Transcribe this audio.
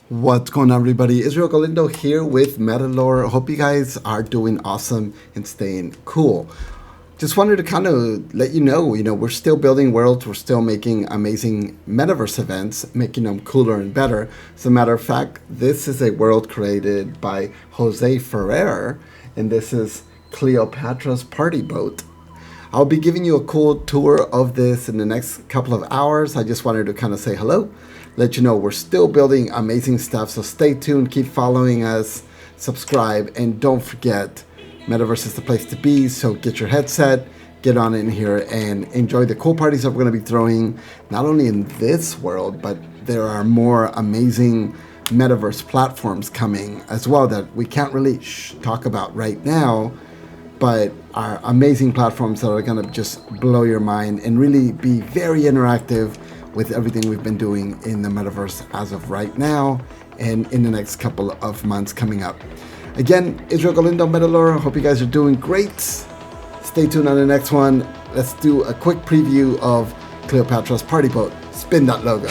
What's going on, everybody? Israel Galindo here with Metalore. Hope you guys are doing awesome and staying cool. Just wanted to kind of let you know, we're still building worlds. We're still making amazing metaverse events, making them cooler and better. As a matter of fact, this is a world created by Jose Ferrer, and this is Cleopatra'S party boat. I'll be giving you a cool tour of this in the next couple of hours. I just wanted to kind of say hello, let you know we're still building amazing stuff. So stay tuned, keep following us, subscribe, and don't forget, Metaverse is the place to be. So get your headset, get on in here, and enjoy the cool parties that we're going to be throwing, not only in this world, but there are more amazing Metaverse platforms coming as well that we can't really talk about right now, but are amazing platforms that are going to just blow your mind and really be very interactive with everything we've been doing in the Metaverse as of right now and in the next couple of months coming up. Again, Israel Galindo, Metalore. Hope you guys are doing great. Stay tuned on the next one. Let's do a quick preview of Cleopatra'S party boat. Spin that logo.